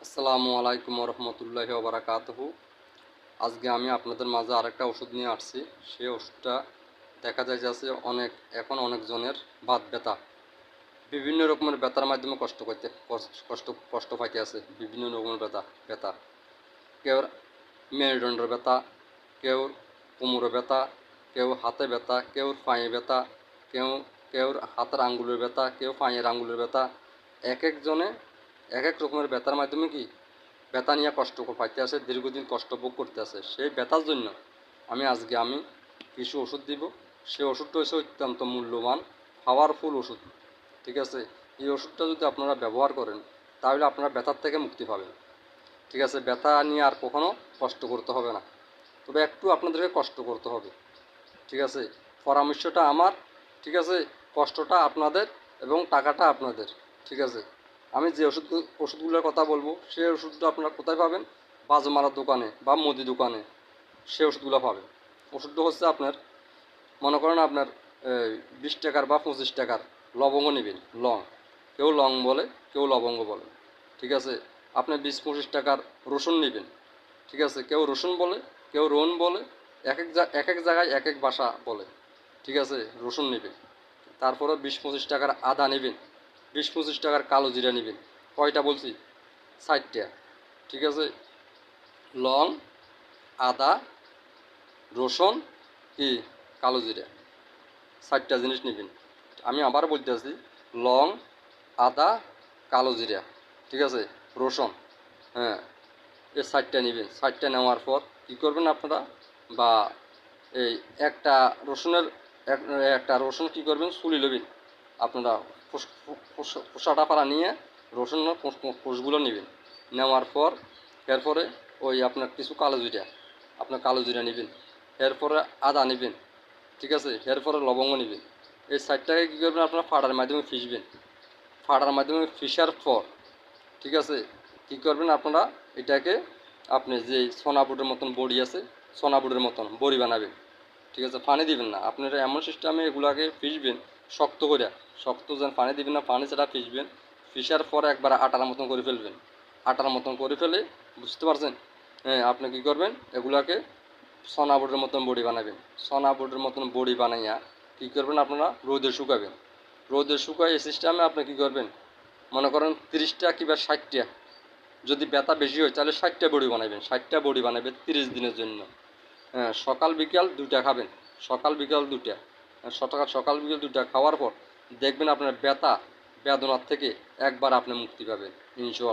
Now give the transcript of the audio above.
আসসালামু আলাইকুম রহমতুল্লাহি ওয়া বারাকাতুহু। আজকে আমি আপনাদের মাঝে আরেকটা ওষুধ নিয়ে আসছি। সেই ওষুধটা দেখা যায় যে আছে এখন অনেকজনের বাত ব্যথা, বিভিন্ন রকমের ব্যথার মাধ্যমে কষ্ট পাইতে আছে। বিভিন্ন রকমের ব্যথা কেউ মেরুদণ্ডের ব্যথা, কেউ কোমরে ব্যথা, কেউ হাতে ব্যথা, কেউ পায়ে ব্যথা, কেউ কেউ হাতের আঙ্গুলের ব্যথা, কেউ পায়ের আঙ্গুলের ব্যথা। এক একজনে এক এক রকমের ব্যথার মাধ্যমে ব্যথা নিয়ে কষ্ট পাইতে আছে, দীর্ঘদিন কষ্ট ভোগ করতে আছে। সেই ব্যথার জন্য আজকে কিছু ওষুধ দিব। সেই ওষুধটা হচ্ছে অত্যন্ত মূল্যবান, পাওয়ারফুল ওষুধ। ঠিক আছে, এই ওষুধটা যদি আপনারা ব্যবহার করেন তাহলে আপনারা ব্যথার থেকে মুক্তি পাবেন। ঠিক আছে, ব্যথা নিয়ে আর কখনো কষ্ট করতে হবে না, তবে একটু আপনাদেরকে কষ্ট করতে হবে। ঠিক আছে, পরামর্শটা আমার। ঠিক আছে, কষ্টটা আপনাদের এবং টাকাটা আপনাদের। ঠিক আছে, আমি যে ওষুধগুলোর কথা বলবো সেই ওষুধটা আপনারা কোথায় পাবেন? বাজমারার দোকানে বা মুদি দোকানে সেই ওষুধগুলো পাবেন। ওষুধটা হচ্ছে আপনার, মনে করেন আপনার 20 টাকার বা 25 টাকার লবঙ্গ নেবেন। কেউ লং বলে, কেউ লবঙ্গ বলে। ঠিক আছে, আপনি 20-25 টাকার রসুন নেবেন। ঠিক আছে, কেউ রসুন বলে, কেউ রোন বলে, এক এক জায়গায় এক এক ভাষা বলে। ঠিক আছে, রসুন নেবেন। তারপরে 20-25 টাকার আদা নেবেন। 20-25 টাকার কালো জিরা নেবেন। কয়টা বলছি? 4টা। ঠিক আছে, লং, আদা, রসুন, কালো জিরা, 4টা জিনিস নেবেন। আমি আবার বলতেছি, লং, আদা, কালো জিরা, ঠিক আছে, রসুন, হ্যাঁ, এই 4টা নেবেন। 4টা নেওয়ার পর কী করবেন আপনারা? বা এই একটা রসুন কী করবেন? চুলি নেবেন আপনারা। খোসাটা পাড়া নিয়ে রসুনের কোষগুলো নেবেন। নেওয়ার পর এরপরে ওই আপনার কিছু কালো জিরা নেবেন। এরপরে আদা নেবেন। ঠিক আছে, এরপরে লবঙ্গ নেবেন। এই 4টাকে কী করবেন? আপনারা ফাড়ার মাধ্যমে পিষবেন। ফাড়ার মাধ্যমে পিষার পর, ঠিক আছে, কী করবেন আপনারা? এটাকে আপনি যে সোনাবুটের মতন বড়ি আছে, সোনাবুটের মতন বড়ি বানাবেন। ঠিক আছে, পানি দিবেন না আপনারা। এমন সিস্টেমে এগুলাকে পিষবেন শক্ত করে। শক্ত যেন পানি দিবেন না, পানি ছাড়া পিষবেন। পিষার পর একবার আটার মতন করে ফেলবেন। আটার মতন করে ফেলে, বুঝতে পারছেন? হ্যাঁ, আপনি কী করবেন? এগুলাকে সোনাবুটের মতন বড়ি বানাবেন। সোনাবুটের মতন বড়ি বানাইয়া কী করবেন? আপনারা রোদে শুকাবেন। রোদে শুকাই এই সিস্টেমে আপনি কী করবেন? মনে করেন 30টা কিংবা 60টা, যদি ব্যথা বেশি হয় তাহলে 60টা বড়ি বানাবেন। 60টা বড়ি বানাবেন 30 দিনের জন্য। হ্যাঁ, সকাল বিকাল 2টা খাবেন। সকাল বিকাল 2টা। সকাল বিকাল 2টা খাওয়ার পর দেখবেন আপনার বেদনার থেকে একবার আপনি মুক্তি পাবেন ইনশাআল্লাহ।